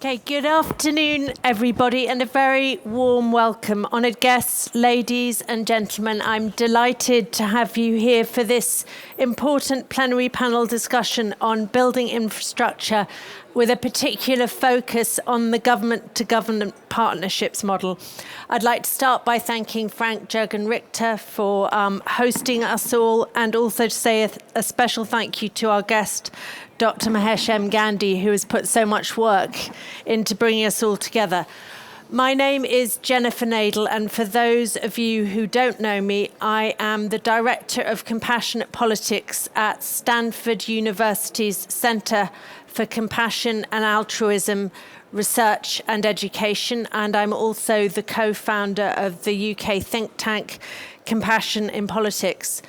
Okay, good afternoon, everybody, and a very warm welcome. Honoured guests, ladies and gentlemen, I'm delighted to have you here for this important plenary panel discussion on building infrastructure with a particular focus on the government-to-government partnerships model. I'd like to start by thanking Frank, Jürgen and Richter for hosting us all, and also to say a special thank you to our guest, Dr. Mahesh M. Gandhi, who has put so much work into bringing us all together. My name is Jennifer Nadel, and for those of you who don't know me, I am the Director of Compassionate Politics at Stanford University's Centre for Compassion and Altruism Research and Education, and I'm also the co-founder of the UK think tank Compassion in Politics.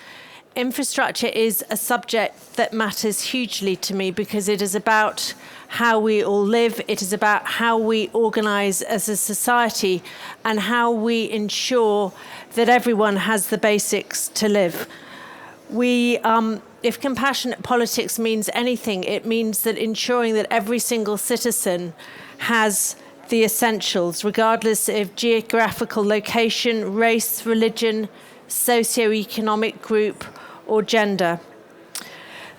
Infrastructure is a subject that matters hugely to me because it is about how we all live, it is about how we organise as a society and how we ensure that everyone has the basics to live. If compassionate politics means anything, it means that ensuring that every single citizen has the essentials, regardless of geographical location, race, religion, socio-economic group, or gender.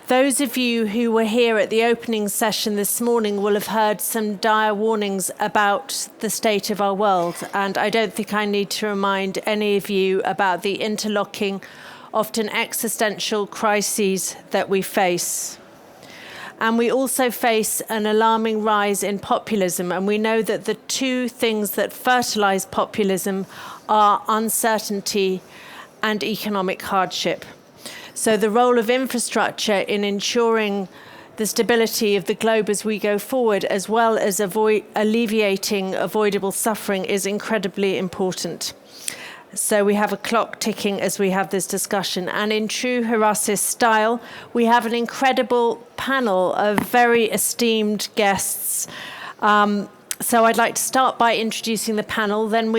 Those of you who were here at the opening session this morning will have heard some dire warnings about the state of our world, and I don't think I need to remind any of you about the interlocking, often existential crises that we face. And we also face an alarming rise in populism, and we know that the two things that fertilise populism are uncertainty and economic hardship. So the role of infrastructure in ensuring the stability of the globe as we go forward, as well as alleviating avoidable suffering, is incredibly important. So we have a clock ticking as we have this discussion. And in true Horasis style, we have an incredible panel of very esteemed guests. So I'd like to start by introducing the panel. Then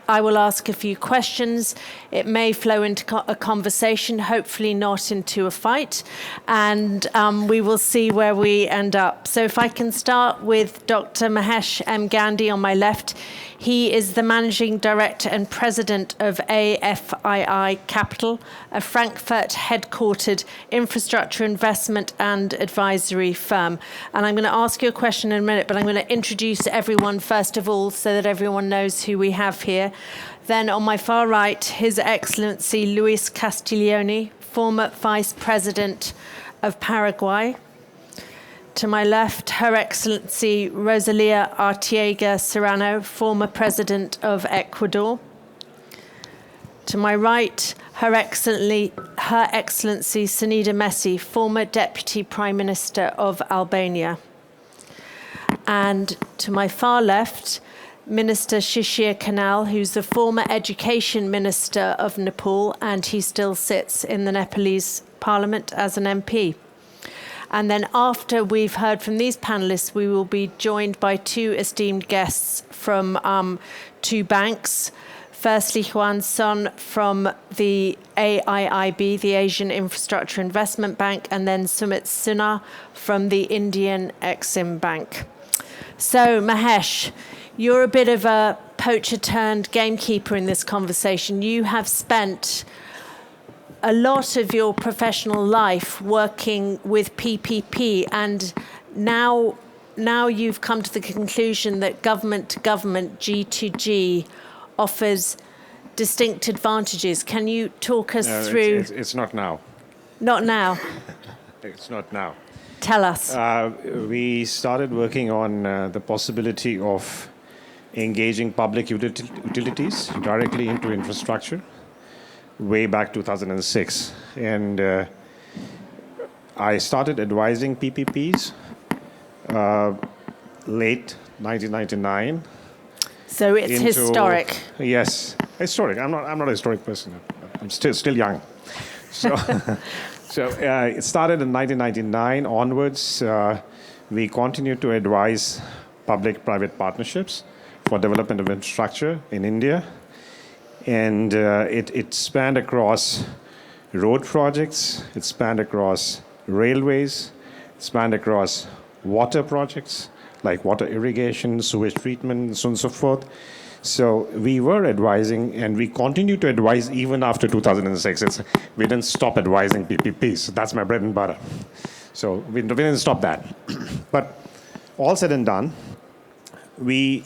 I will ask a few questions. It may flow into a conversation, hopefully not into a fight. And we will see where we end up. So if I can start with Dr. Mahesh M. Gandhi on my left. He is the Managing Director and President of AFII Capital, a Frankfurt-headquartered infrastructure investment and advisory firm. And I'm going to ask you a question in a minute, but I'm going to introduce everyone first of all so that everyone knows who we have here. Then on my far right, His Excellency Luis Castiglioni, former Vice President of Paraguay. To my left, Her Excellency Rosalía Arteaga Serrano, former President of Ecuador. To my right, Her Excellency Senida Mesi, former Deputy Prime Minister of Albania. And to my far left, Minister Shishir Khanal, who's the former Education Minister of Nepal, and he still sits in the Nepalese Parliament as an MP. And then after we've heard from these panelists, we will be joined by two esteemed guests from two banks. Firstly, Juan Son from the AIIB, the Asian Infrastructure Investment Bank, and then Sumit Sinha from the Indian Exim Bank. So, Mahesh, you're a bit of a poacher turned gamekeeper in this conversation. You have spent a lot of your professional life working with PPP, and now you've come to the conclusion that government-to-government G2G offers distinct advantages. Can you talk us through? It's not now. Not now? It's not now. Tell us. We started working on the possibility of engaging public utilities directly into infrastructure way back 2006. And I started advising PPPs late 1999. So it's historic. Yes, historic. I'm not a historic person. I'm still young. So, it started in 1999 onwards. We continued to advise public-private partnerships for development of infrastructure in India. And it spanned across road projects, it spanned across railways, it spanned across water projects, like water irrigation, sewage treatment, and so on and so forth. So we were advising, and we continue to advise even after 2006. We didn't stop advising PPPs. So that's my bread and butter. So we didn't stop that. But all said and done, we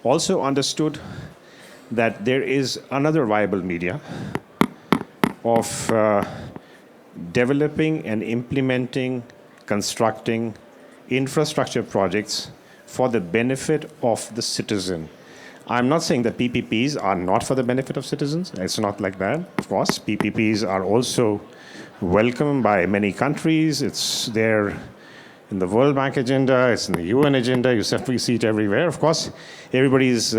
also understood that there is another viable media of developing and implementing, constructing infrastructure projects for the benefit of the citizen. I'm not saying that PPPs are not for the benefit of citizens. It's not like that. Of course, PPPs are also welcomed by many countries. It's there in the World Bank agenda. It's in the UN agenda. You see it everywhere. Of course, everybody's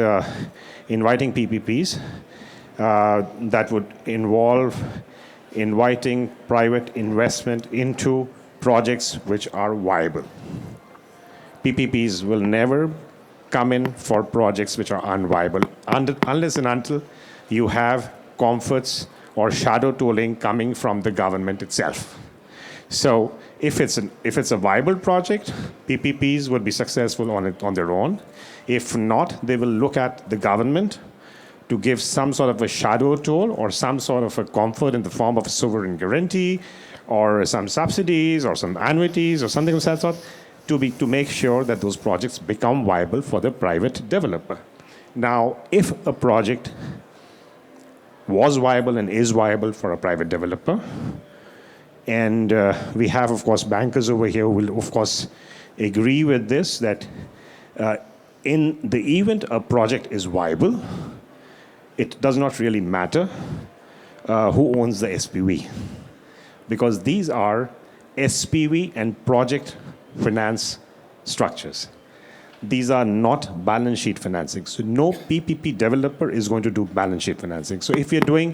inviting PPPs that would involve inviting private investment into projects which are viable. PPPs will never come in for projects which are unviable unless and until you have comforts or shadow tooling coming from the government itself. So if it's a viable project, PPPs would be successful on their own. If not, they will look at the government to give some sort of a shadow tool or some sort of a comfort in the form of a sovereign guarantee or some subsidies or some annuities or something of that sort to make sure that those projects become viable for the private developer. Now, if a project was viable and is viable for a private developer, and we have, of course, bankers over here who will, of course, agree with this, that in the event a project is viable, it does not really matter who owns the SPV, because these are SPV and project finance structures. These are not balance sheet financing. So no PPP developer is going to do balance sheet financing. So if you're doing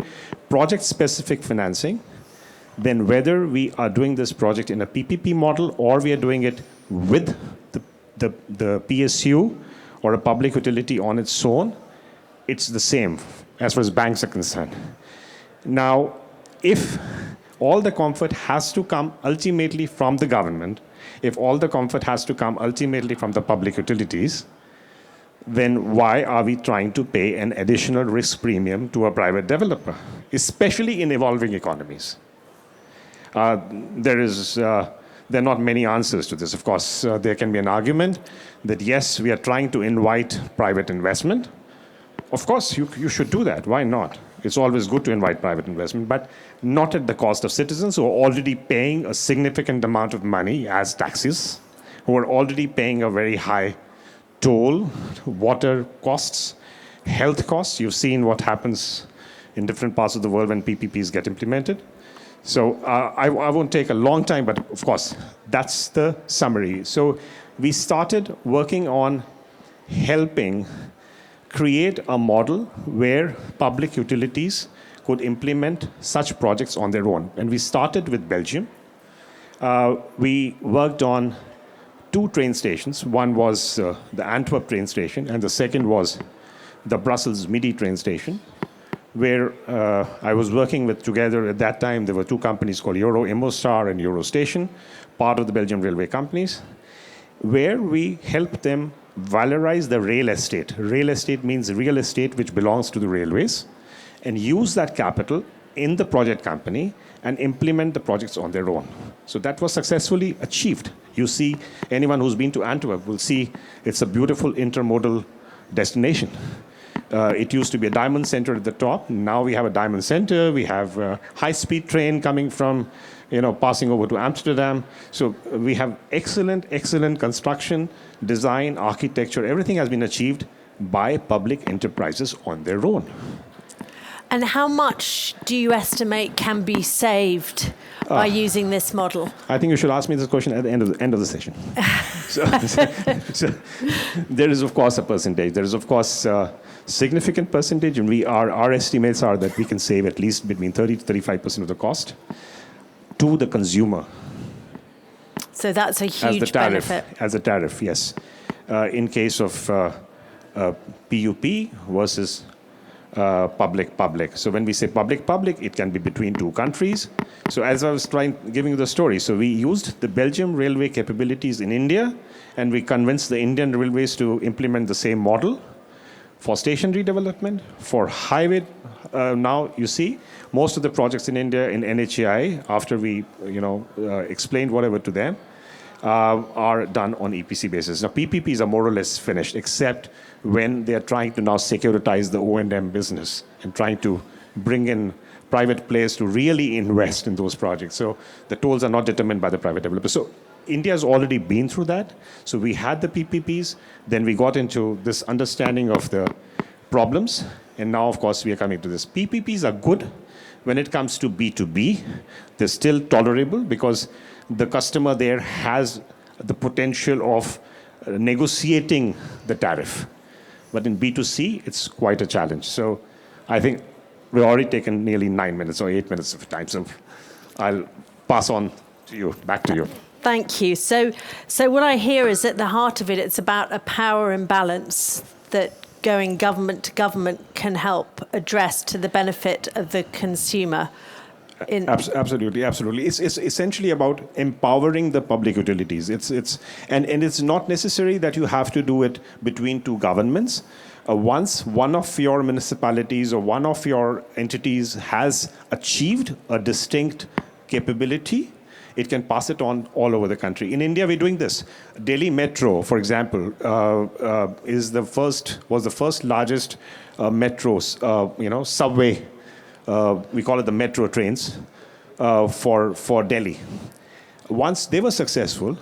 project-specific financing, then whether we are doing this project in a PPP model or we are doing it with the PSU or a public utility on its own, it's the same as far as banks are concerned. Now, if all the comfort has to come ultimately from the government, if all the comfort has to come ultimately from the public utilities, then why are we trying to pay an additional risk premium to a private developer, especially in evolving economies? There are not many answers to this. Of course, there can be an argument that, yes, we are trying to invite private investment. Of course, you should do that. Why not? It's always good to invite private investment, but not at the cost of citizens who are already paying a significant amount of money as taxes, who are already paying a very high toll, water costs, health costs. You've seen what happens in different parts of the world when PPPs get implemented. So I won't take a long time, but of course, that's the summary. So we started working on helping create a model where public utilities could implement such projects on their own. And we started with Belgium. We worked on 2 train stations. One was the Antwerp train station, and the second was the Brussels Midi train station, where I was working with together at that time. There were 2 companies called Euro Immostar and Eurostation, part of the Belgian railway companies, where we helped them valorize the rail estate. Rail estate means real estate which belongs to the railways, and use that capital in the project company and implement the projects on their own. So that was successfully achieved. You see, anyone who's been to Antwerp will see it's a beautiful intermodal destination. It used to be a diamond center at the top. Now we have a diamond center. We have a high-speed train coming from, passing over to Amsterdam. So we have excellent construction, design, architecture. Everything has been achieved by public enterprises on their own. And how much do you estimate can be saved by using this model? I think you should ask me this question at the end of the session. So there is, of course, a percentage. There is, of course, a significant percentage, and our estimates are that we can save at least between 30 to 35% of the cost to the consumer. So that's a huge benefit. As a tariff, yes. In case of PUP versus public. So when we say public, it can be between two countries. So as I was giving you the story, so we used the Belgium railway capabilities in India, and we convinced the Indian railways to implement the same model for station redevelopment, for highway. Now you see most of the projects in India in NHAI, after we explained whatever to them, are done on EPC basis. Now PPPs are more or less finished, except when they are trying to now securitize the O&M business and trying to bring in private players to really invest in those projects. So the tolls are not determined by the private developers. So India has already been through that. So we had the PPPs, then we got into this understanding of the problems, and now, of course, we are coming to this. PPPs are good when it comes to B2B. They're still tolerable because the customer there has the potential of negotiating the tariff. But in B2C, it's quite a challenge. So I think we've already taken nearly 9 minutes or 8 minutes of time. So I'll pass on to you, back to you. Thank you. So what I hear is at the heart of it, it's about a power imbalance that going government to government can help address to the benefit of the consumer. Absolutely. It's essentially about empowering the public utilities. And it's not necessary that you have to do it between two governments. Once one of your municipalities or one of your entities has achieved a distinct capability, it can pass it on all over the country. In India, we're doing this. Delhi Metro, for example, was the first largest subway. We call it the metro trains for Delhi. Once they were successful,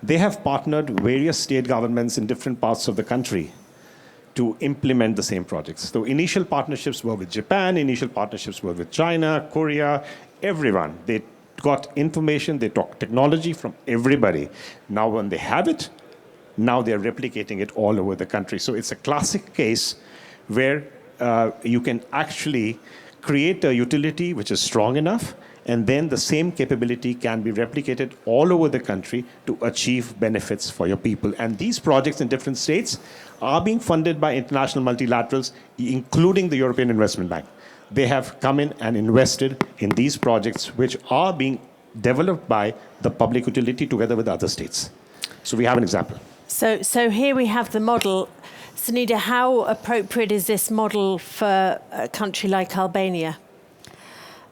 they have partnered various state governments in different parts of the country to implement the same projects. So initial partnerships were with Japan, initial partnerships were with China, Korea, everyone. They got information, they got technology from everybody. Now when they have it, now they're replicating it all over the country. So it's a classic case where you can actually create a utility which is strong enough, and then the same capability can be replicated all over the country to achieve benefits for your people. And these projects in different states are being funded by international multilaterals, including the European Investment Bank. They have come in and invested in these projects, which are being developed by the public utility together with other states. So we have an example. So here we have the model. Senida, how appropriate is this model for a country like Albania?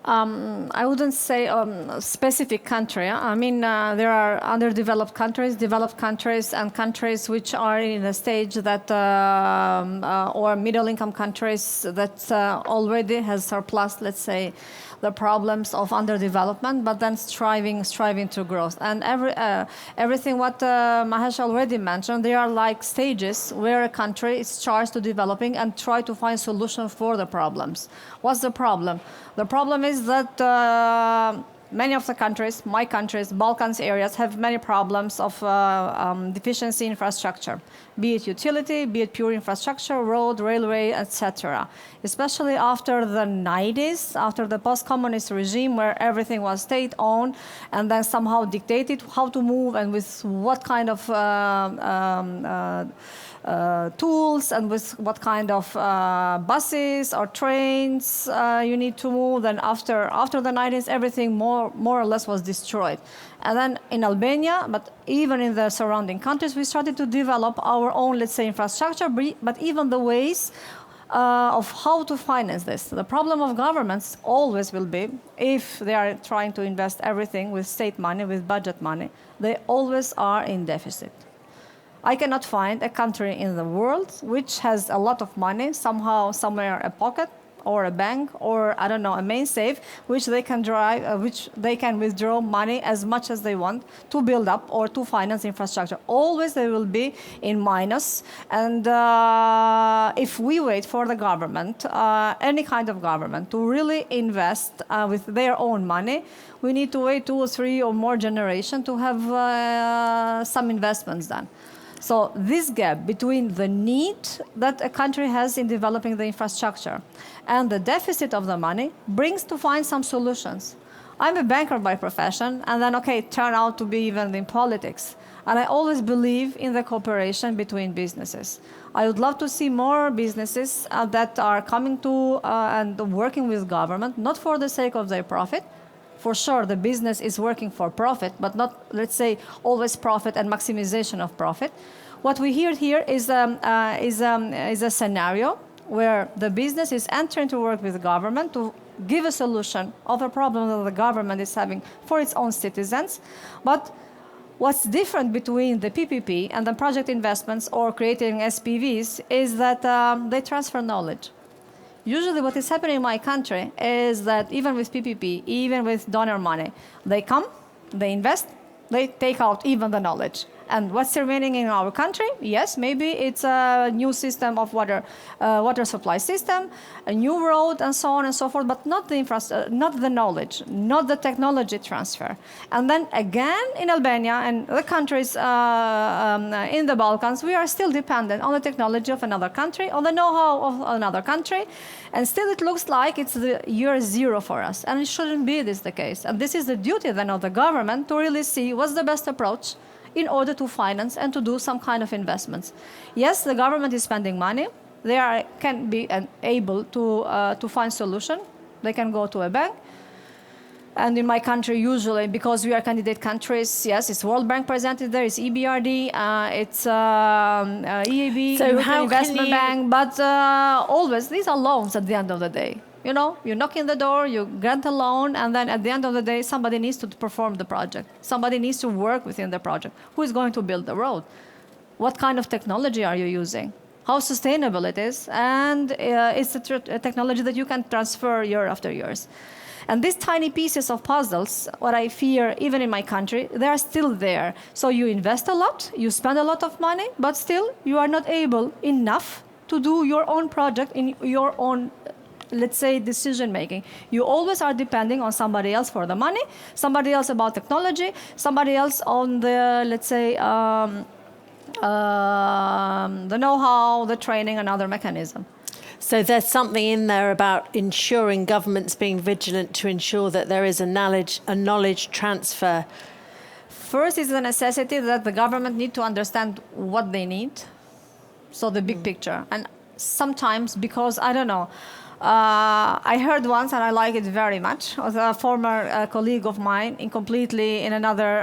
I wouldn't say a specific country. I mean, there are underdeveloped countries, developed countries, and countries which are in a stage that, or middle-income countries that already has surpassed, let's say, the problems of underdevelopment, but then striving to growth. And everything what Mahesh already mentioned, they are like stages where a country is charged to developing and try to find solution for the problems. What's the problem? The problem is that many of the countries, my countries, Balkans areas, have many problems of deficiency infrastructure, be it utility, be it pure infrastructure, road, railway, etc. Especially after the 90s, after the post-communist regime where everything was state-owned and then somehow dictated how to move and with what kind of tools and with what kind of buses or trains you need to move. Then after the 90s, everything more or less was destroyed. And then in Albania, but even in the surrounding countries, we started to develop our own, let's say, infrastructure, but even the ways of how to finance this. The problem of governments always will be, if they are trying to invest everything with state money, with budget money, they always are in deficit. I cannot find a country in the world which has a lot of money, somehow, somewhere, a pocket or a bank or, I don't know, a main safe, which they can withdraw money as much as they want to build up or to finance infrastructure. Always they will be in minus. And if we wait for the government, any kind of government, to really invest with their own money, we need to wait 2 or 3 or more generations to have some investments done. So this gap between the need that a country has in developing the infrastructure and the deficit of the money brings to find some solutions. I'm a banker by profession, and then, okay, turn out to be even in politics. And I always believe in the cooperation between businesses. I would love to see more businesses that are coming to and working with government, not for the sake of their profit. For sure, the business is working for profit, but not, let's say, always profit and maximization of profit. What we hear here is a scenario where the business is entering to work with the government to give a solution of a problem that the government is having for its own citizens. But what's different between the PPP and the project investments or creating SPVs is that they transfer knowledge. Usually what is happening in my country is that even with PPP, even with donor money, they come, they invest, they take out even the knowledge. And what's remaining in our country? Yes, maybe it's a new system of water supply system, a new road, and so on and so forth, but not the not the knowledge, not the technology transfer. And then again, in Albania and the countries in the Balkans, we are still dependent on the technology of another country, on the know-how of another country, and still it looks like it's the year zero for us, and it shouldn't be the case. And this is the duty then of the government to really see what's the best approach in order to finance and to do some kind of investments. Yes, the government is spending money. They can be able to find solution. They can go to a bank. And in my country, usually, because we are candidate countries, yes, it's World Bank presented there, it's EBRD, it's EIB, So European Investment Bank, but always, these are loans at the end of the day. You know, you knock in the door, you grant a loan, and then at the end of the day, somebody needs to perform the project. Somebody needs to work within the project. Who is going to build the road? What kind of technology are you using? How sustainable it is? And it's a technology that you can transfer year after years. And these tiny pieces of puzzles, what I fear, even in my country, they are still there. So you invest a lot, you spend a lot of money, but still you are not able enough to do your own project in your own, let's say, decision making. You always are depending on somebody else for the money, somebody else about technology, somebody else on the, let's say, the know-how, the training, and other mechanism. So there's something in there about ensuring governments being vigilant to ensure that there is a knowledge transfer. First is the necessity that the government need to understand what they need, so the big picture. And sometimes, because, I don't know, I heard once, and I like it very much, was a former colleague of mine completely in another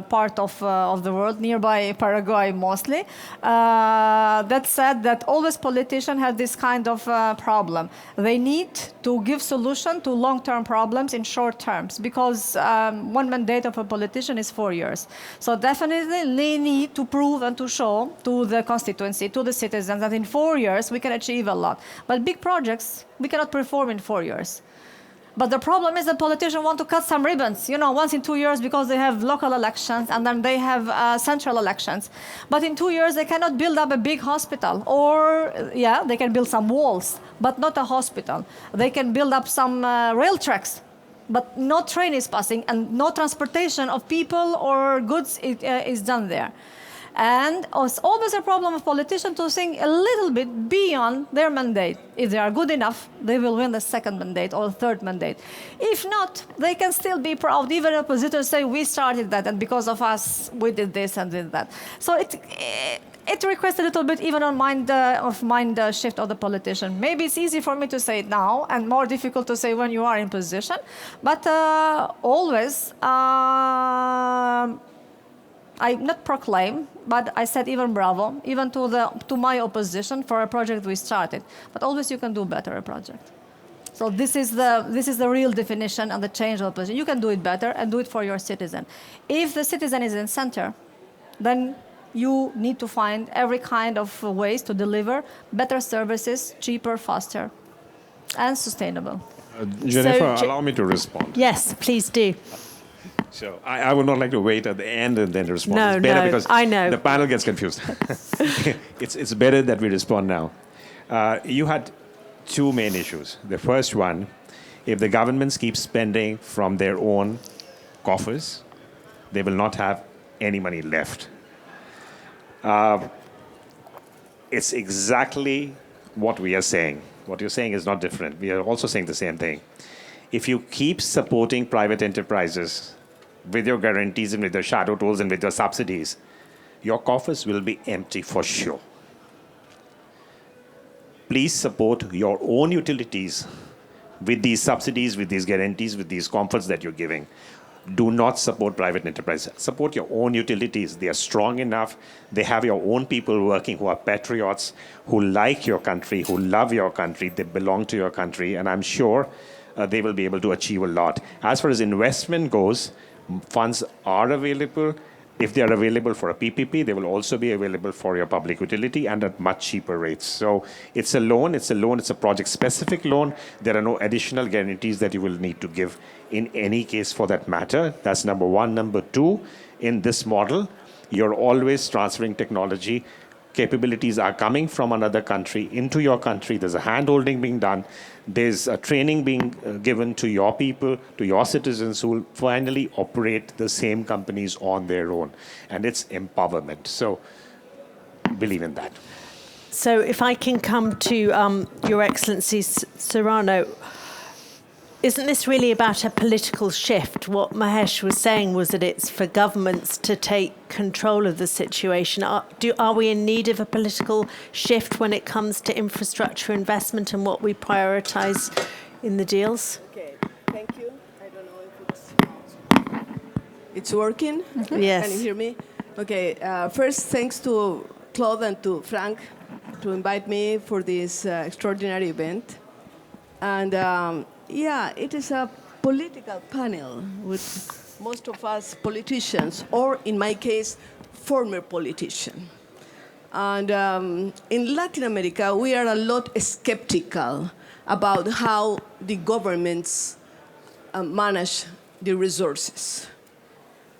part of the world, nearby Paraguay mostly, that said that always politicians have this kind of problem. They need to give solution to long-term problems in short terms, because one mandate of a politician is 4 years. So definitely they need to prove and to show to the constituency, to the citizens, that in 4 years we can achieve a lot. But big projects, we cannot perform in 4 years. But the problem is that politicians want to cut some ribbons, you know, once in 2 years, because they have local elections and then they have central elections. But in 2 years, they cannot build up a big hospital. Or, yeah, they can build some walls, but not a hospital. They can build up some rail tracks, but no train is passing and no transportation of people or goods is done there. And it's always a problem of politicians to think a little bit beyond their mandate. If they are good enough, they will win the second mandate or third mandate. If not, they can still be proud. Even oppositors say, we started that, and because of us, we did this and did that. So it requires a little bit even on mind shift of the politician. Maybe it's easy for me to say it now and more difficult to say when you are in position. But always... I not proclaim, but I said even bravo, even to my opposition for a project we started. But always you can do better a project. So this is the real definition and the change of position. You can do it better and do it for your citizen. If the citizen is in center, then you need to find every kind of ways to deliver better services, cheaper, faster, and sustainable. Jennifer, allow me to respond. Yes, please do. So I would not like to wait at the end and then respond. No, it's better no, because I know. the panel gets confused. It's better that we respond now. You had two main issues. The first one, if the governments keep spending from their own coffers, they will not have any money left. It's exactly what we are saying. What you're saying is not different. We are also saying the same thing. if you keep supporting private enterprises with your guarantees and with your shadow tools and with your subsidies, your coffers will be empty for sure. Please support your own utilities with these subsidies, with these guarantees, with these comforts that you're giving. Do not support private enterprise. Support your own utilities. They are strong enough. They have your own people working who are patriots, who like your country, who love your country. They belong to your country. And I'm sure they will be able to achieve a lot. As far as investment goes, funds are available. If they are available for a PPP, they will also be available for your public utility and at much cheaper rates. So it's a loan, it's a project-specific loan. There are no additional guarantees that you will need to give in any case for that matter. That's number one. Number two, in this model, you're always transferring technology. Capabilities are coming from another country into your country. There's a hand-holding being done. There's a training being given to your people, to your citizens who will finally operate the same companies on their own. And it's empowerment. So believe in that. So if I can come to Your Excellency Serrano, isn't this really about a political shift? What Mahesh was saying was that it's for governments to take control of the situation. Are we in need of a political shift when it comes to infrastructure investment and what we prioritize in the deals? Okay, thank you. I don't know if it's working. Yes. Can you hear me? Okay, first, thanks to Claude and to Frank to invite me for this extraordinary event. And yeah, it is a political panel with most of us politicians, or in my case, former politicians. And in Latin America, we are a lot skeptical about how the governments manage the resources.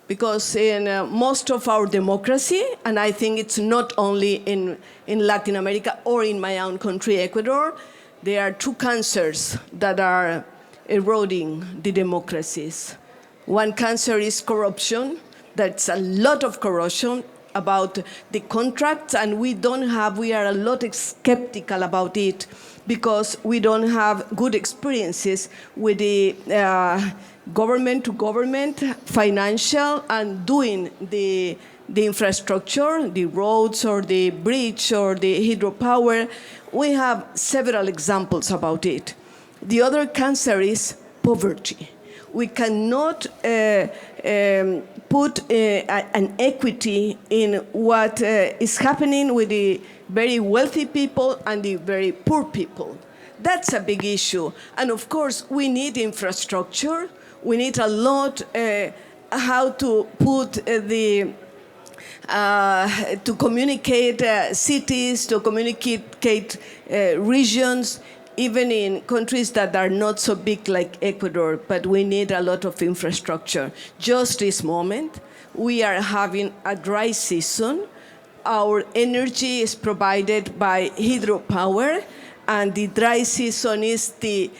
Because in most of our democracy, and I think it's not only in Latin America or in my own country, Ecuador, there are two cancers that are eroding the democracies. One cancer is corruption. That's a lot of corruption about the contracts, and we are a lot skeptical about it because we don't have good experiences with the government to government, financial, and doing the infrastructure, the roads or the bridge or the hydropower. We have several examples about it. The other cancer is poverty. We cannot put an equity in what is happening with the very wealthy people and the very poor people. That's a big issue. And of course, we need infrastructure. We need a lot how to put to communicate cities, to communicate regions, even in countries that are not so big like Ecuador, but we need a lot of infrastructure. Just this moment, we are having a dry season. Our energy is provided by hydropower, and the dry season is the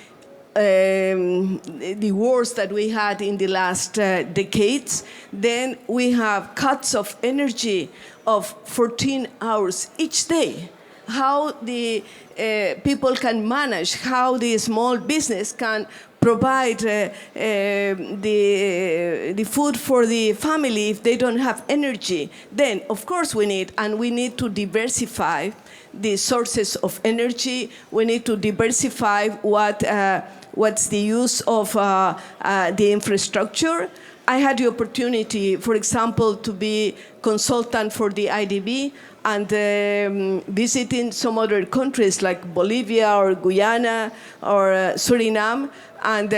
worst that we had in the last decades. Then we have cuts of energy of 14 hours each day. How the people can manage, how the small business can provide the food for the family if they don't have energy. Then, of course, we need to diversify the sources of energy. We need to diversify what's the use of the infrastructure. I had the opportunity, for example, to be consultant for the IDB and visiting some other countries like Bolivia or Guyana or Suriname, and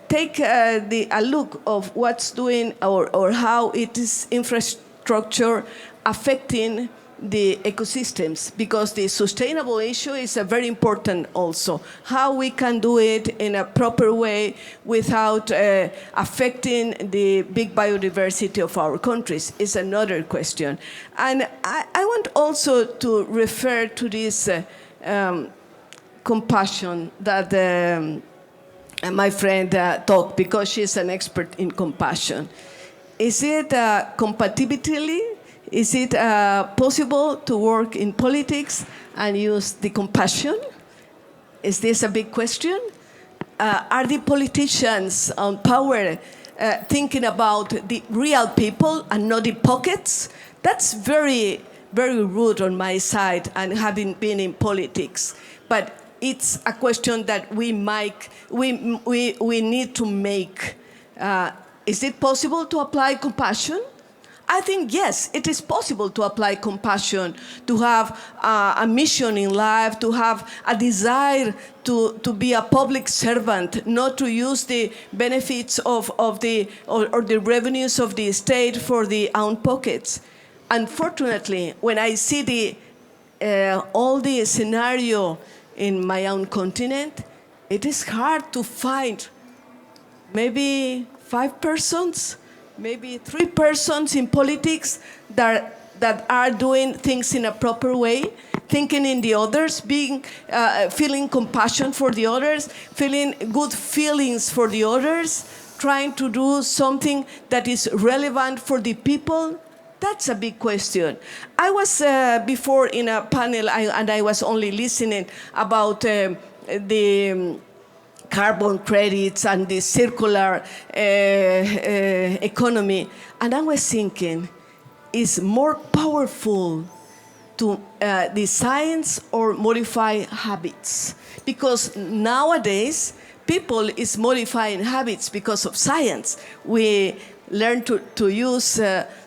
take a look of what's doing or how it is infrastructure affecting the ecosystems, because the sustainable issue is a very important also. How we can do it in a proper way without affecting the big biodiversity of our countries is another question. And I want also to refer to this compassion that my friend talked, because she's an expert in compassion. Is it compatibility? Is it possible to work in politics and use the compassion? Is this a big question? are the politicians on power thinking about the real people and not the pockets? That's very, very rude on my side, and having been in politics. But it's a question that we need to make. Is it possible to apply compassion? I think, yes, it is possible to apply compassion, to have a mission in life, to have a desire to be a public servant, not to use the benefits of the revenues of the state for the own pockets. Unfortunately, when I see all the scenario in my own continent, it is hard to find maybe 5 persons, maybe 3 persons in politics that are doing things in a proper way, thinking in the others, feeling compassion for the others, feeling good feelings for the others, trying to do something that is relevant for the people. That's a big question. I was before in a panel, and I was only listening about the carbon credits and the circular economy. And I was thinking, is more powerful to the science or modify habits? Because nowadays, people is modifying habits because of science. We learn to use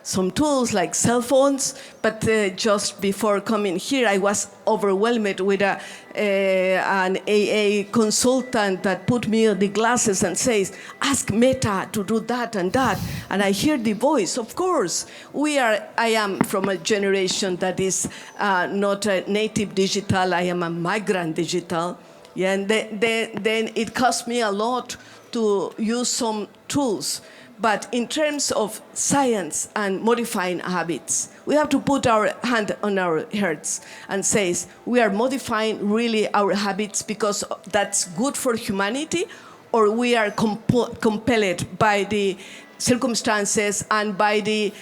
some tools like cell phones, but just before coming here, I was overwhelmed with an AA consultant that put me on the glasses and says, ask Meta to do that and that. And I hear the voice. Of course, I am from a generation that is not a native digital. I am a migrant digital. Yeah, and then it cost me a lot to use some tools. But in terms of science and modifying habits, we have to put our hand on our hearts and say, we are modifying really our habits because that's good for humanity, or we are compelled by the circumstances and by the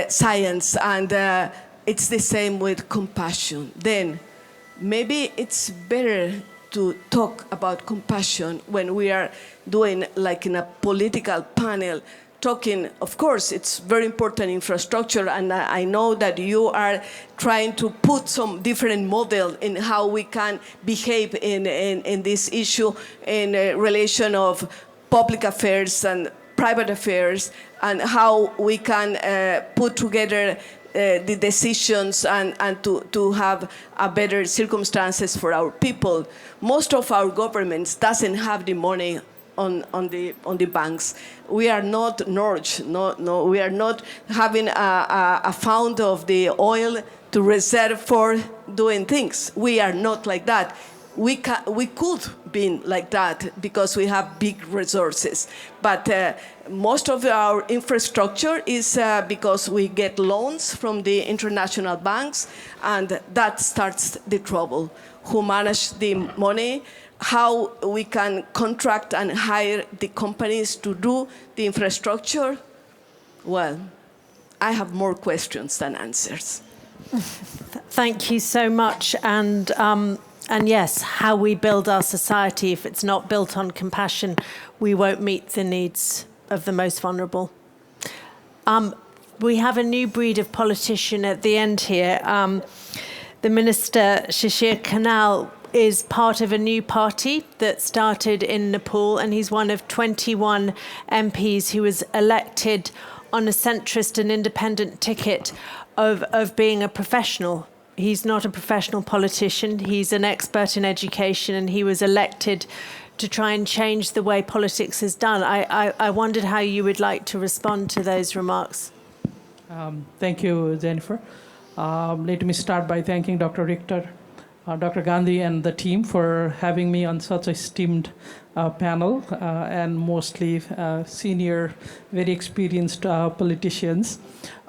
science. And it's the same with compassion. Then maybe it's better to talk about compassion when we are doing, like in a political panel, talking, of course, it's very important infrastructure, and I know that you are trying to put some different model in how we can behave in this issue in relation of public affairs and private affairs, and how we can put together the decisions and to have a better circumstances for our people. Most of our governments doesn't have the money on the banks. We are not Norge. No, we are not having a fund of the oil to reserve for doing things. We are not like that. We could be like that because we have big resources. But most of our infrastructure is because we get loans from the international banks, and that starts the trouble. Who manage the money? How we can contract and hire the companies to do the infrastructure? Well, I have more questions than answers. Thank you so much. And yes, how we build our society, if it's not built on compassion, we won't meet the needs of the most vulnerable. We have a new breed of politician at the end here. The Minister, Shishir Khanal, is part of a new party that started in Nepal, and he's one of 21 MPs who was elected on a centrist and independent ticket of being a professional. He's not a professional politician. He's an expert in education, and he was elected to try and change the way politics is done. I wondered how you would like to respond to those remarks. Thank you, Jennifer. Let me start by thanking Dr. Richter, Dr. Gandhi, and the team for having me on such a esteemed panel, and mostly senior, very experienced politicians.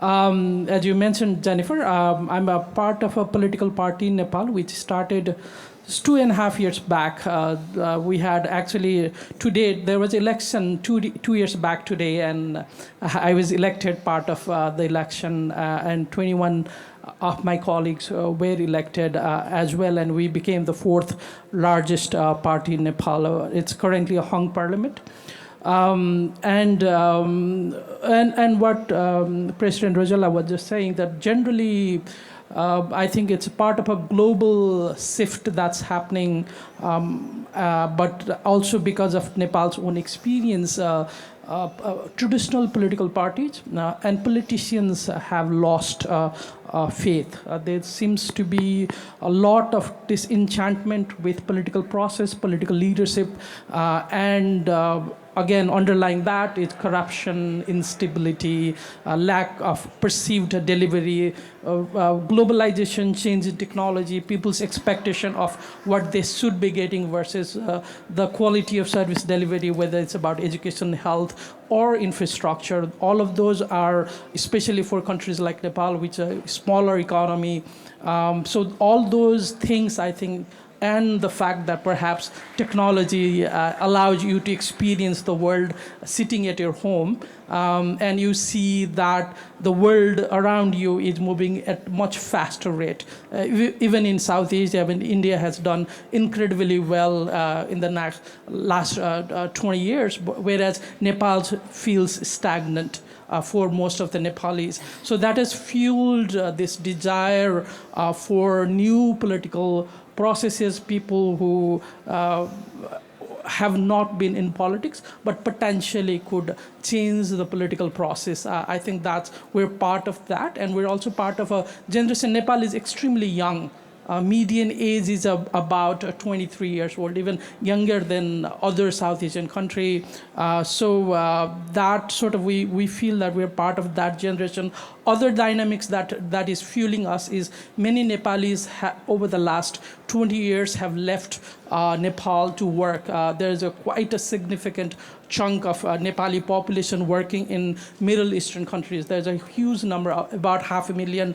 As you mentioned, Jennifer, I'm a part of a political party in Nepal, which started It's 2.5 years back. We had actually, today, there was election 2 years back today, and I was elected part of the election, and 21 of my colleagues were elected as well, and we became the fourth largest party in Nepal. It's currently a hung parliament. And what President Rosalía was just saying, that generally, I think it's part of a global shift that's happening, but also because of Nepal's own experience. Traditional political parties and politicians have lost faith. There seems to be a lot of disenchantment with political process, political leadership, and again, underlying that is corruption, instability, lack of perceived delivery, globalization, change in technology, people's expectation of what they should be getting versus the quality of service delivery, whether it's about education, health, or infrastructure. All of those are, especially for countries like Nepal, which are a smaller economy. So all those things, I think, and the fact that perhaps technology allows you to experience the world sitting at your home, and you see that the world around you is moving at much faster rate. Even in South Asia, I mean, India has done incredibly well in the last 20 years, whereas Nepal feels stagnant. For most of the Nepalis. So that has fueled this desire for new political processes, people who have not been in politics, but potentially could change the political process. I think we're part of that, and we're also part of a generation. Nepal is extremely young. Median age is about 23 years old, even younger than other South Asian country. So that sort of, we feel that we're part of that generation. Other dynamics that is fueling us is many Nepalis over the last 20 years have left Nepal to work. There's quite a significant chunk of Nepali population working in Middle Eastern countries. There's a huge number, about 500,000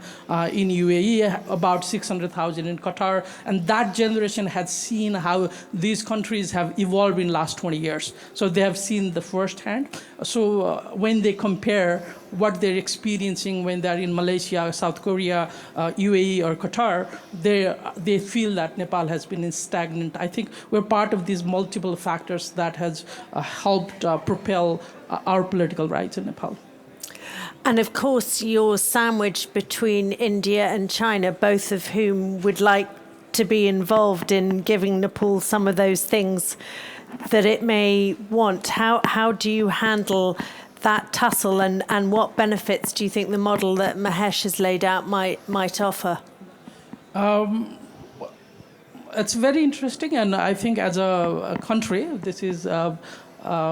in UAE, about 600,000 in Qatar, and that generation has seen how these countries have evolved in the last 20 years. So they have seen the firsthand. So when they compare what they're experiencing when they're in Malaysia, South Korea, UAE, or Qatar, they feel that Nepal has been stagnant. I think we're part of these multiple factors that has helped propel our political rights in Nepal. And of course, you're sandwiched between India and China, both of whom would like to be involved in giving Nepal some of those things that it may want. How do you handle that tussle, and what benefits do you think the model that Mahesh has laid out might offer? It's very interesting, and I think as a country, this is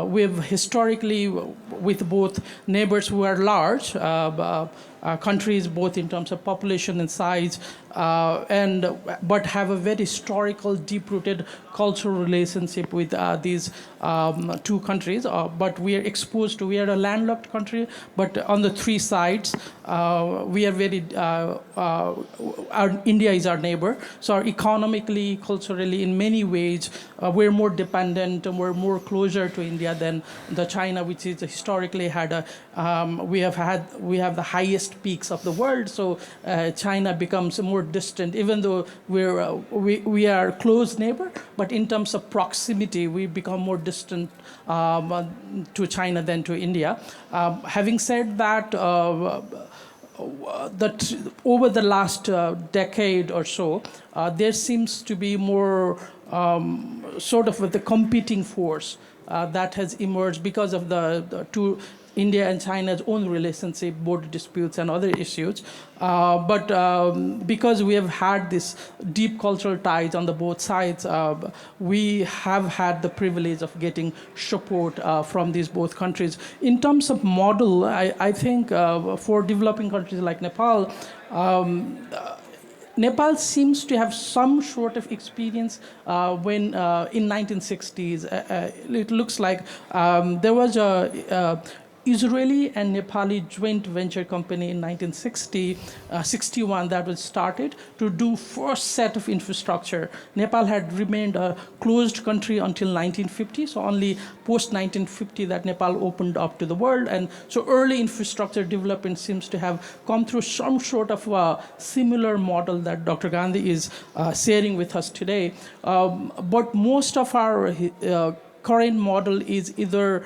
we've historically, with both neighbors who are large countries, both in terms of population and size, but have a very historical, deep-rooted cultural relationship with these two countries. But we are a landlocked country, but on the three sides, we are very, India is our neighbor. So economically, culturally, in many ways, we're more dependent and we're more closer to India than the China, which is historically had we have the highest peaks of the world. So China becomes more distant, even though we are close neighbor, but in terms of proximity, we become more distant to China than to India. Having said that, over the last decade or so, there seems to be more sort of the competing force that has emerged because of the two India and China's own relationship, border disputes, and other issues. But because we have had this deep cultural ties on the both sides, we have had the privilege of getting support from these both countries. In terms of model, I think for developing countries like Nepal, Nepal seems to have some sort of experience when in 1960s. It looks like there was a Israeli and Nepali joint venture company in 1961 that was started to do first set of infrastructure. Nepal had remained a closed country until 1950, so only post 1950 that Nepal opened up to the world. And so early infrastructure development seems to have come through some sort of a similar model that Dr. Gandhi is sharing with us today. But most of our current model is either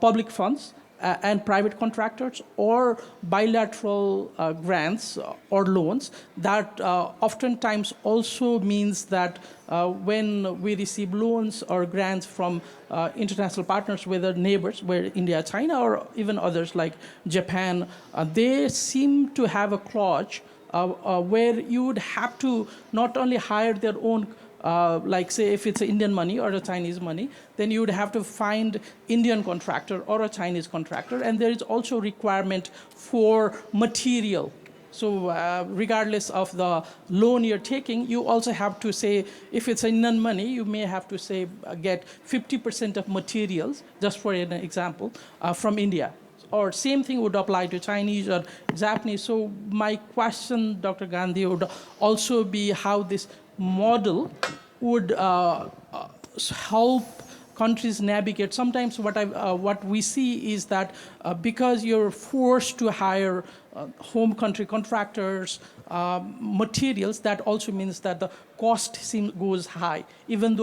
public funds and private contractors or bilateral grants or loans that oftentimes also means that when we receive loans or grants from international partners, whether neighbors, where India, China, or even others like Japan, they seem to have a clause where you would have to not only hire their own like say if it's Indian money or a Chinese money, then you would have to find Indian contractor or a Chinese contractor. And there is also requirement for material. So regardless of the loan you're taking, you also have to say, if it's Indian money, you may have to say get 50% of materials, just for an example, from India. Or same thing would apply to Chinese or Japanese. So my question, Dr. Gandhi, would also be how this model would help countries navigate. Sometimes what we see is that because you're forced to hire home country contractors, materials, that also means that the cost goes high, even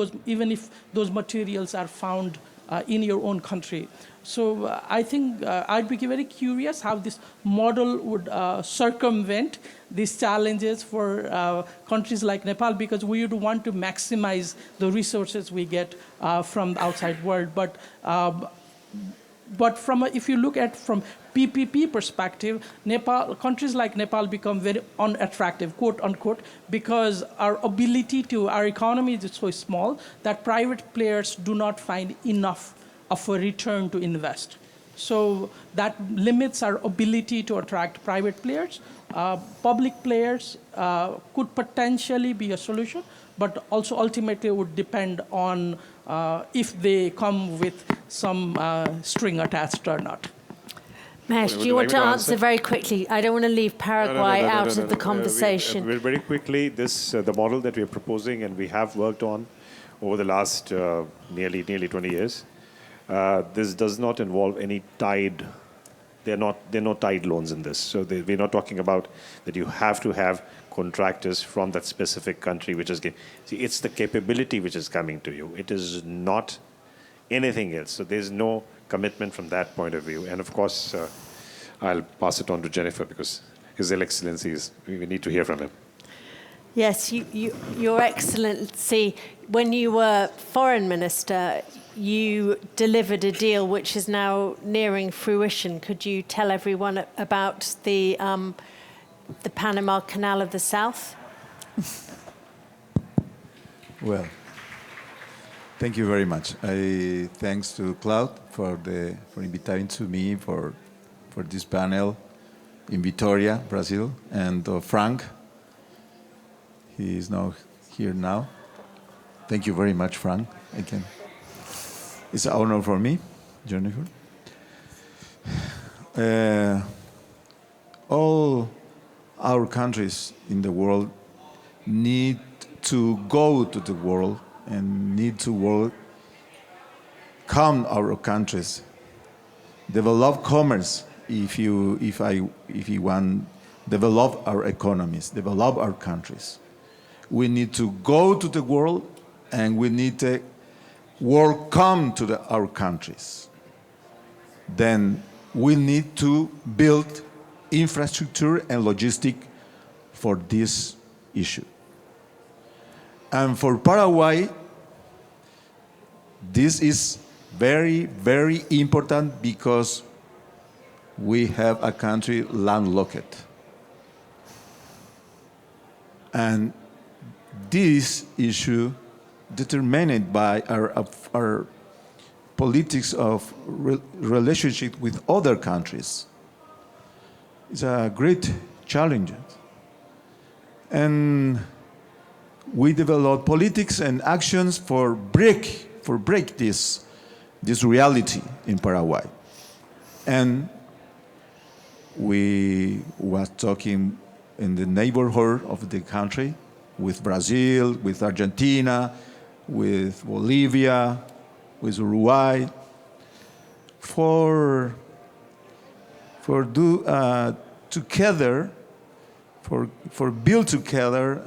if those materials are found in your own country. So I think I'd be very curious how this model would circumvent these challenges for countries like Nepal, because we would want to maximize the resources we get from the outside world. But if you look at from PPP perspective, countries like Nepal become very unattractive, quote unquote, because our economy is so small that private players do not find enough of a return to invest. So that limits our ability to attract private players. Public players could potentially be a solution, but also ultimately would depend on if they come with some string attached or not. Mahesh, do you want to answer very quickly? I don't want to leave Paraguay out of the conversation. Very quickly, the model that we are proposing and we have worked on over the last nearly 20 years, this does not involve any tied. There are no tied loans in this. So we're not talking about that you have to have contractors from that specific country, which is it's the capability which is coming to you. It is not anything else. So there's no commitment from that point of view. And of course, I'll pass it on to Jennifer because His Excellency we need to hear from him. Yes, Your Excellency, when you were Foreign Minister, you delivered a deal which is now nearing fruition. Could you tell everyone about the Panama Canal of the South? Well, thank you very much. Thanks to Claude for inviting to me for this panel in Vitória, Brazil, and Frank. He is now here now. Thank you very much, Frank. It's an honor for me, Jennifer. All our countries in the world need to go to the world and need to work, come our countries, develop commerce. If you want, develop our economies, develop our countries. We need to go to the world, and we need to world come to our countries. Then we need to build infrastructure and logistics for this issue. And for Paraguay, this is very, very important because we have a country landlocked. And this issue determined by our politics of relationship with other countries. It's a great challenge. And we develop politics and actions for break this reality in Paraguay. And we was talking in the neighborhood of the country with Brazil, with Argentina, with Bolivia, with Uruguay, for do together, for build together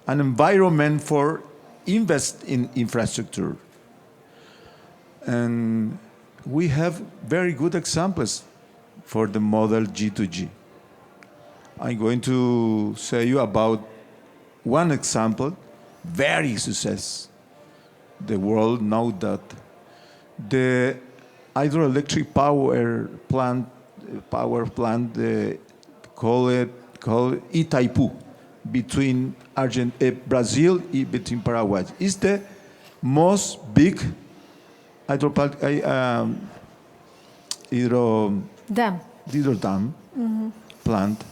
an environment for invest in infrastructure. And we have very good examples for the model G2G. I'm going to say you about one example, very success. The world knows that the hydroelectric power plant called Itaipu, between Brazil and between Paraguay. It's the most big hydro dam plant.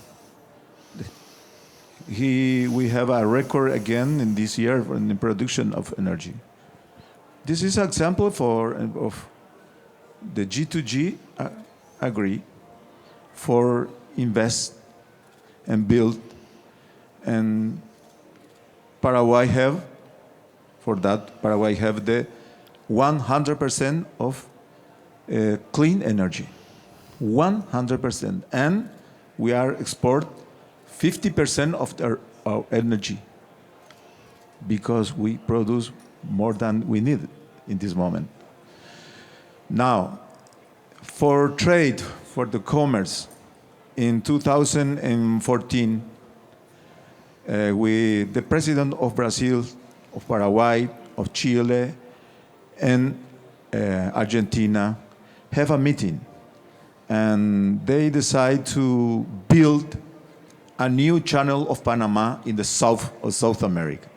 We have a record again in this year in the production of energy. This is an example of the G2G agree for invest and build, and Paraguay have the 100% of clean energy, 100%, and we are export 50% of our energy because we produce more than we need in this moment. Now, for trade, for the commerce, in 2014, the president of Brazil, of Paraguay, of Chile, and Argentina have a meeting, and they decide to build a new channel of Panama in the south of South America.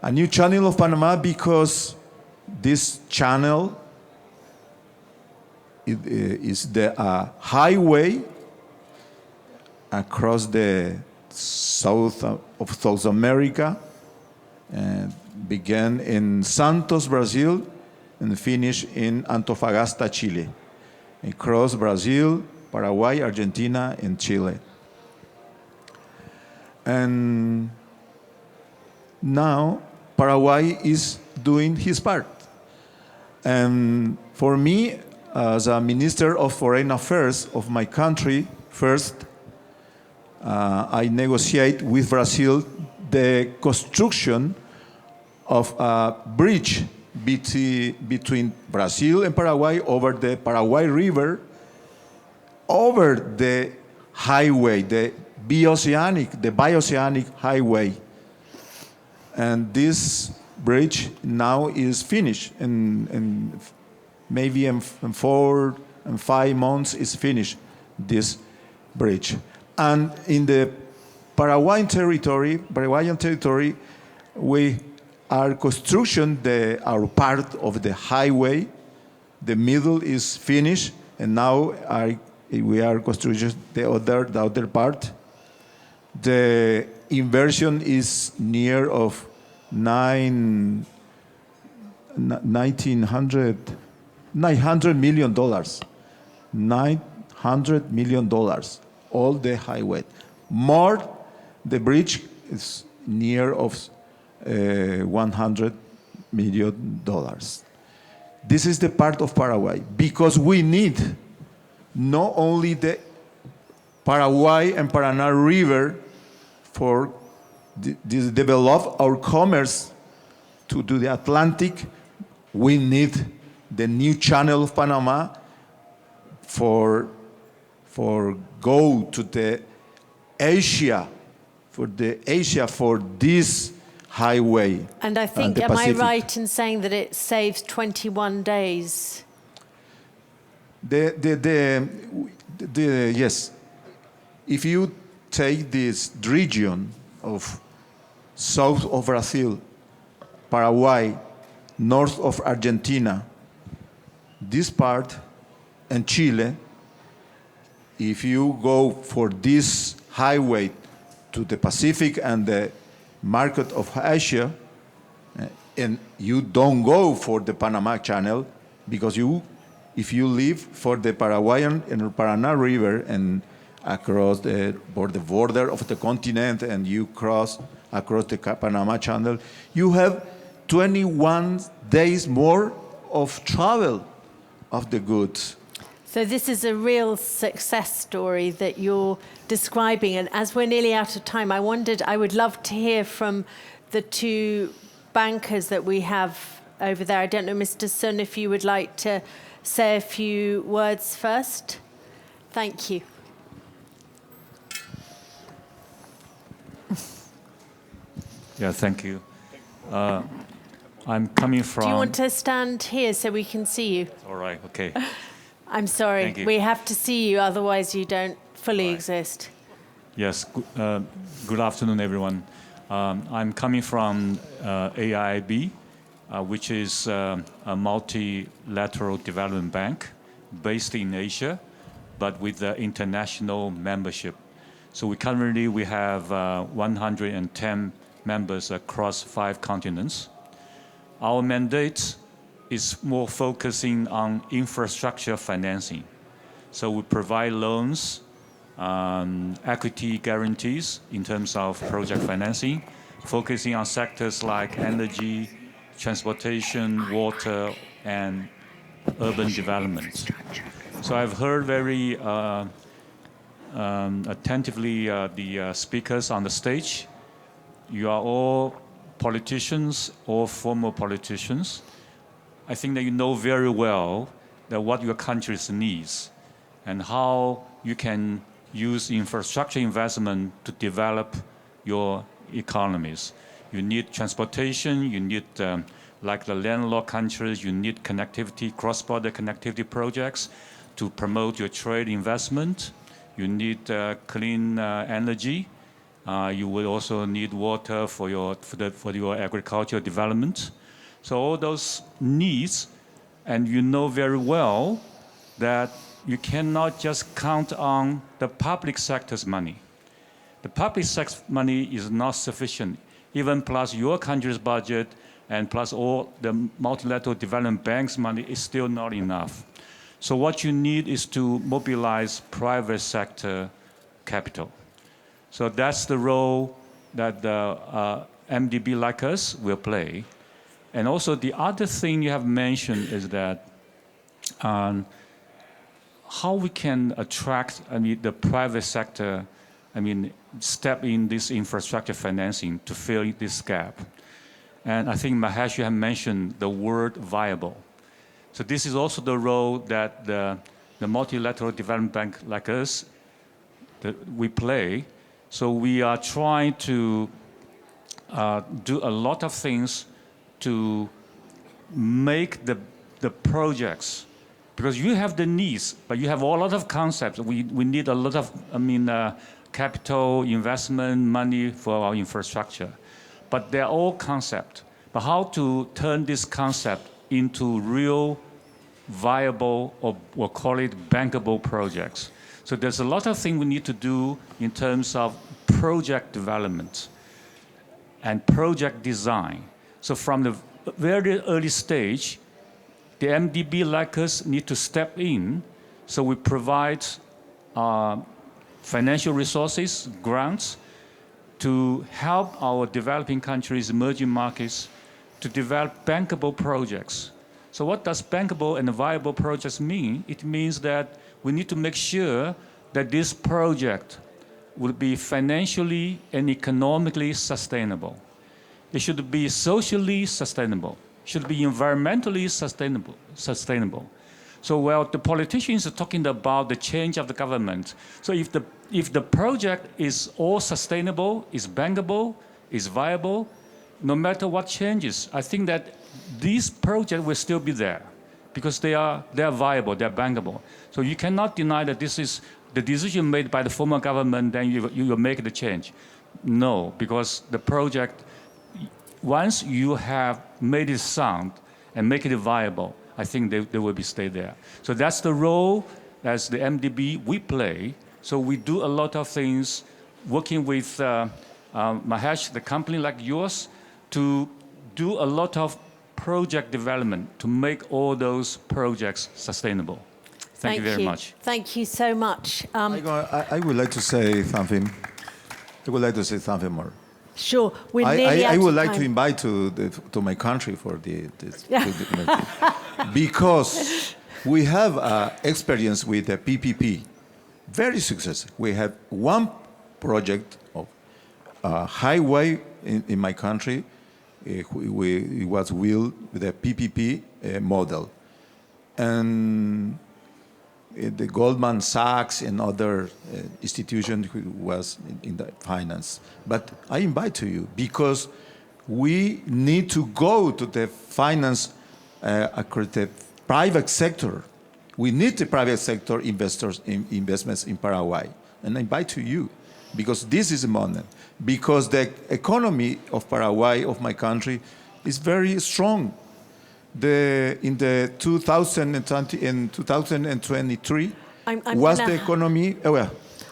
A new channel of Panama because this channel is the highway across the south of South America, and began in Santos, Brazil, and finish in Antofagasta, Chile. Across Brazil, Paraguay, Argentina, and Chile. And now Paraguay is doing his part. And for me, as a Minister of Foreign Affairs of my country, first, I negotiate with Brazil the construction of a bridge between Brazil and Paraguay over the Paraguay River, over the highway, the bioceanic highway. And this bridge now is finished, and maybe in 4 and 5 months is finished, this bridge. And in the Paraguayan territory, we are construction our part of the highway. The middle is finished, and now we are construction the other part. The inversion is near of $900 million. $900 million, all the highway. More, the bridge is near of $100 million. This is the part of Paraguay, because we need not only the Paraguay and Paraná River for develop our commerce to the Atlantic, we need the new channel of Panama for go to the Asia, for this highway. And I think, am I right in saying that it saves 21 days? Yes. If you take this region of south of Brazil, Paraguay, north of Argentina, this part, and Chile, if you go for this highway to the Pacific and the market of Asia, and you don't go for the Panama Channel because you if you live for the Paraguayan and Paraná River and across the border of the continent and you cross across the Panama Channel, you have 21 days more of travel of the goods. So this is a real success story that you're describing. And as we're nearly out of time, I would love to hear from the two bankers that we have over there. I don't know, Mr. Sun, if you would like to say a few words first. Thank you. Yeah, thank you. I'm coming from... Do you want to stand here so we can see you? All right, okay. I'm sorry, Thank you. we have to see you, otherwise you don't fully Right. exist. Yes, good afternoon, everyone. I'm coming from AIIB, which is a multilateral development bank based in Asia, but with international membership. So currently we have 110 members across 5 continents. Our mandate is more focusing on infrastructure financing. So we provide loans, equity guarantees in terms of project financing, focusing on sectors like energy, transportation, water, and urban development. So I've heard very attentively the speakers on the stage. You are all politicians or former politicians. I think that you know very well that what your countries needs and how you can use infrastructure investment to develop your economies. You need transportation, you need, like the landlocked countries, you need connectivity, cross-border connectivity projects to promote your trade investment. You need clean energy. You will also need water for your agricultural development. So all those needs, and you know very well that you cannot just count on the public sector's money. The public sector money is not sufficient, even plus your country's budget and plus all the multilateral development banks' money is still not enough. So what you need is to mobilize private sector capital. So that's the role that the MDB like us will play. And also the other thing you have mentioned is that how we can attract the private sector, step in this infrastructure financing to fill this gap. And I think, Mahesh, you have mentioned the word viable. So this is also the role that the multilateral development bank like us, that we play. So we are trying to do a lot of things to make the projects, because you have the needs, but you have a lot of concepts. We need a lot of, capital investment money for our infrastructure. But they're all concepts. But how to turn this concept into real viable, or we'll call it bankable projects. So there's a lot of things we need to do in terms of project development and project design. So from the very early stage, the MDB like us need to step in. So we provide financial resources, grants, to help our developing countries, emerging markets, to develop bankable projects. So what does bankable and viable projects mean? It means that we need to make sure that this project will be financially and economically sustainable. It should be socially sustainable. It should be environmentally sustainable. So while the politicians are talking about the change of the government, so if the project is all sustainable, is bankable, is viable, no matter what changes, I think that these projects will still be there because they are viable, they're bankable. So you cannot deny that this is the decision made by the former government, then you will make the change. No, because the project, once you have made it sound and make it viable, I think they will stay there. So that's the role as the MDB we play. So we do a lot of things working with Mahesh, the company like yours, to do a lot of project development to make all those projects sustainable. Thank you very much. Thank you so much. I would like to say something. I would like to say something more. Sure, we're nearly out I would of like time. to invite to my country for this because we have experience with the PPP, very successful. We have one project of highway in my country. It was built with a PPP model, and the Goldman Sachs and other institutions who was in the finance. But I invite to you because we need to go to the finance across the private sector. We need the private sector investments in Paraguay. And I invite to you because this is a moment. Because the economy of Paraguay, of my country, is very strong. In the 2020 and 2023 was the economy.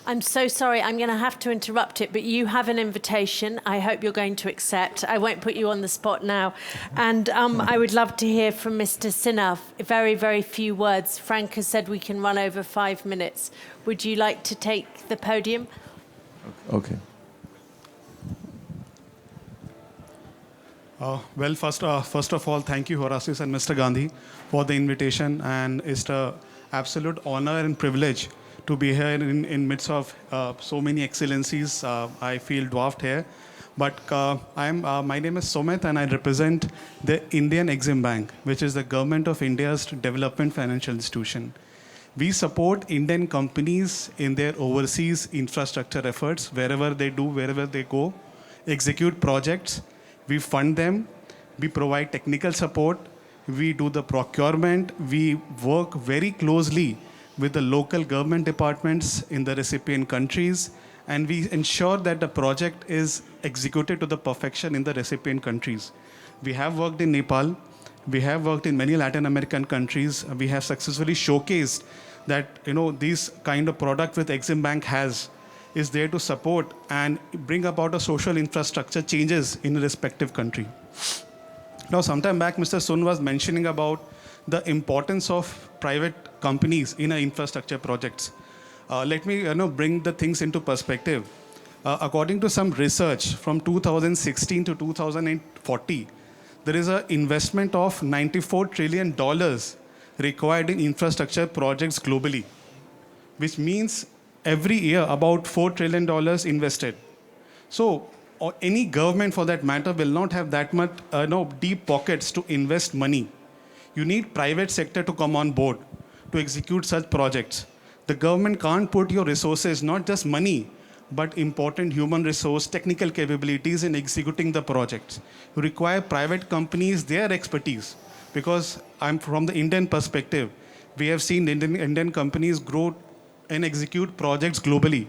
I'm so sorry. I'm going to have to interrupt it, but you have an invitation. I hope you're going to accept. I won't put you on the spot now. And I would love to hear from Mr. Sinha. Very, very few words. Frank has said we can run over 5 minutes. Would you like to take the podium? Okay. Well, first of all, thank you, Horacius and Mr. Gandhi, for the invitation. And it's an absolute honor and privilege to be here in midst of so many excellencies. I feel dwarfed here. But my name is Sumit, and I represent the Indian Exim Bank, which is the Government of India's development financial institution. We support Indian companies in their overseas infrastructure efforts, wherever they go, execute projects. We fund them, we provide technical support, we do the procurement, we work very closely with the local government departments in the recipient countries, and we ensure that the project is executed to the perfection in the recipient countries. We have worked in Nepal, we have worked in many Latin American countries, we have successfully showcased that these kind of product with Exim Bank is there to support and bring about a social infrastructure changes in a respective country. Now, sometime back, Mr. Sun was mentioning about the importance of private companies in infrastructure projects. Let me bring the things into perspective. According to some research from 2016 to 2040, there is an investment of $94 trillion required in infrastructure projects globally, which means every year, about $4 trillion invested. So, any government for that matter will not have that much deep pockets to invest money. You need private sector to come on board to execute such projects. The government can't put your resources, not just money, but important human resource, technical capabilities in executing the projects. You require private companies, their expertise. Because I'm from the Indian perspective, we have seen Indian companies grow and execute projects globally.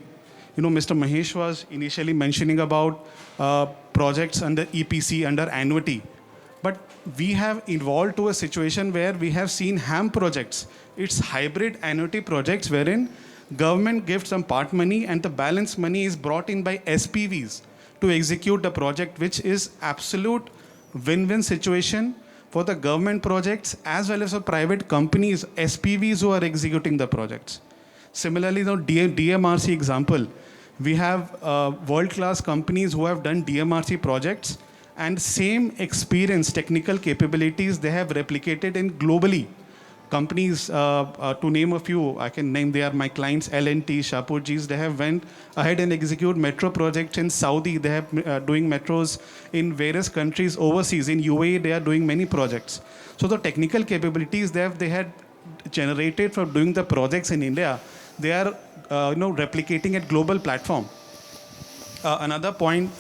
Mr. Mahesh was initially mentioning about projects under EPC, under annuity. But we have evolved to a situation where we have seen HAM projects. It's hybrid annuity projects wherein government gives some part money and the balance money is brought in by SPVs to execute the project, which is absolute win-win situation for the government projects as well as for private companies, SPVs who are executing the projects. Similarly, the DMRC example, we have world-class companies who have done DMRC projects and same experience, technical capabilities they have replicated in globally. Companies, to name a few, I can name, they are my clients, L&T, Shapoorji's, they have went ahead and execute metro projects in Saudi. They have doing metros in various countries overseas. In UAE, they are doing many projects. So the technical capabilities they had generated for doing the projects in India, they are replicating at global platform. Another point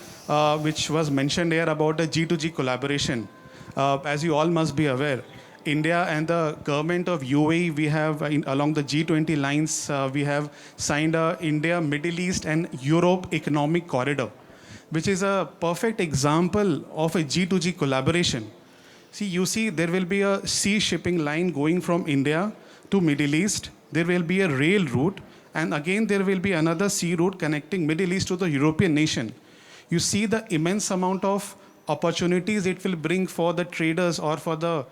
which was mentioned here about the G2G collaboration. As you all must be aware, India and the government of UAE, we have, along the G20 lines, we have signed a India, Middle East and Europe Economic Corridor, which is a perfect example of a G2G collaboration. See, there will be a sea shipping line going from India to Middle East. There will be a rail route. And again, there will be another sea route connecting Middle East to the European nation. You see the immense amount of opportunities it will bring for the traders or for the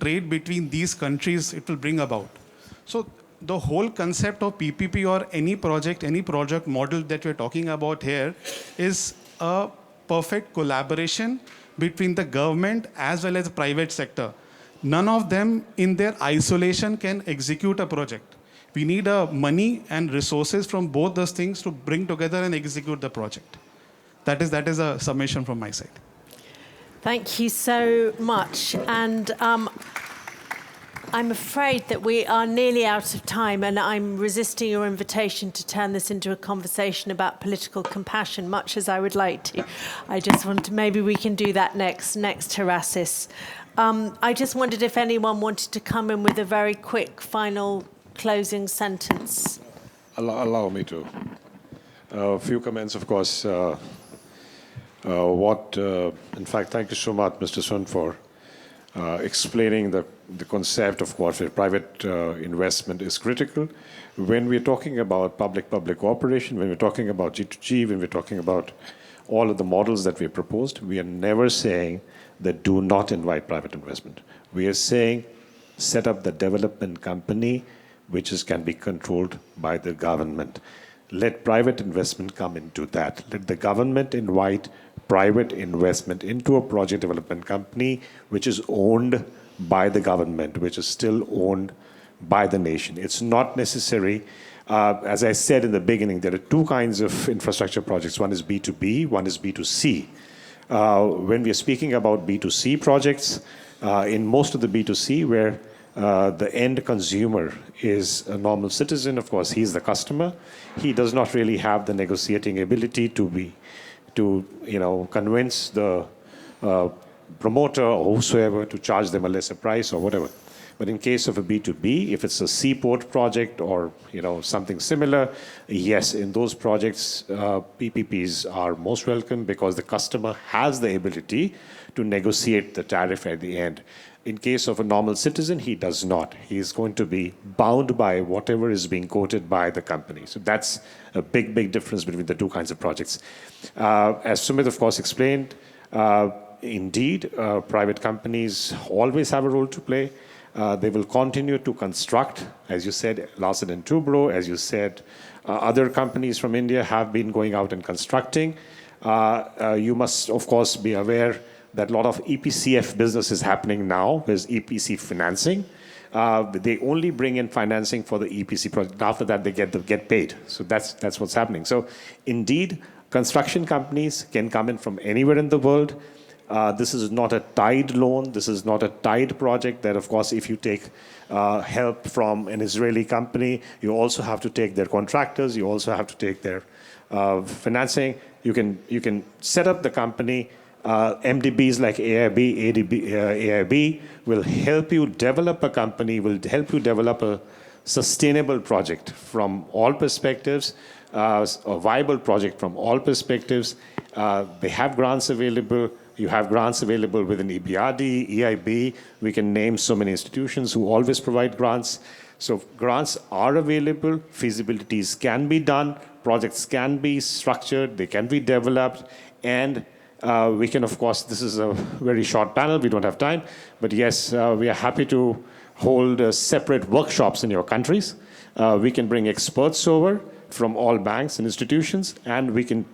trade between these countries it will bring about. So the whole concept of PPP or any project model that we're talking about here is a perfect collaboration between the government as well as the private sector. None of them in their isolation can execute a project. We need money and resources from both those things to bring together and execute the project. That is a summation from my side. Thank you so much. And I'm afraid that we are nearly out of time, and I'm resisting your invitation to turn this into a conversation about political compassion, much as I would like to. I just want to, maybe we can do that next Horasis. I just wondered if anyone wanted to come in with a very quick final closing sentence. Allow me to. A few comments, of course. In fact, thank you so much, Mr. Sun, for explaining the concept of what private investment is critical. When we're talking about public-public cooperation, when we're talking about G2G, when we're talking about all of the models that we proposed, we are never saying that do not invite private investment. We are saying set up the development company which can be controlled by the government. Let private investment come into that. Let the government invite private investment into a project development company which is owned by the government, which is still owned by the nation. It's not necessary. As I said in the beginning, there are two kinds of infrastructure projects. One is B2B, one is B2C. When we are speaking about B2C projects, in most of the B2C, where the end consumer is a normal citizen, of course, he's the customer. He does not really have the negotiating ability to convince the promoter or whosoever to charge them a lesser price or whatever. But in case of a B2B, if it's a seaport project or something similar, yes, in those projects, PPPs are most welcome because the customer has the ability to negotiate the tariff at the end. In case of a normal citizen, he does not. He is going to be bound by whatever is being quoted by the company. So that's a big, big difference between the two kinds of projects. As Sumit, of course, explained, indeed, private companies always have a role to play. They will continue to construct, as you said, Larsen and Toubro, as you said, other companies from India have been going out and constructing. You must, of course, be aware that a lot of EPCF business is happening now. There's EPC financing. They only bring in financing for the EPC project. After that, they get paid. So that's what's happening. So indeed, construction companies can come in from anywhere in the world. This is not a tied loan. This is not a tied project that, of course, if you take help from an Israeli company, you also have to take their contractors. You also have to take their financing. You can set up the company. MDBs like AIB will help you develop a company, will help you develop a sustainable project from all perspectives, a viable project from all perspectives. They have grants available. You have grants available within EBRD, EIB. We can name so many institutions who always provide grants. So grants are available. Feasibilities can be done. Projects can be structured. They can be developed. And we can, of course, this is a very short panel. We don't have time. But yes, we are happy to hold separate workshops in your countries. We can bring experts over from all banks and institutions, and we can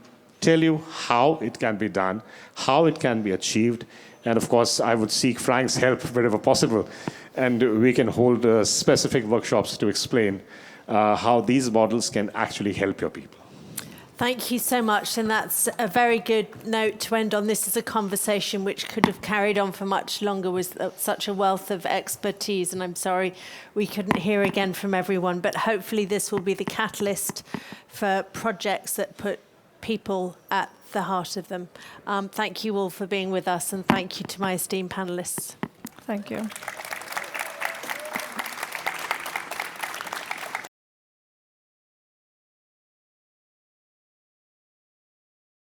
tell you how it can be done, how it can be achieved. And of course, I would seek Frank's help wherever possible. And we can hold specific workshops to explain how these models can actually help your people. Thank you so much, and that's a very good note to end on. This is a conversation which could have carried on for much longer with such a wealth of expertise, and I'm sorry we couldn't hear again from everyone, but hopefully this will be the catalyst for projects that put people at the heart of them. Thank you all for being with us, and thank you to my esteemed panelists. Thank you.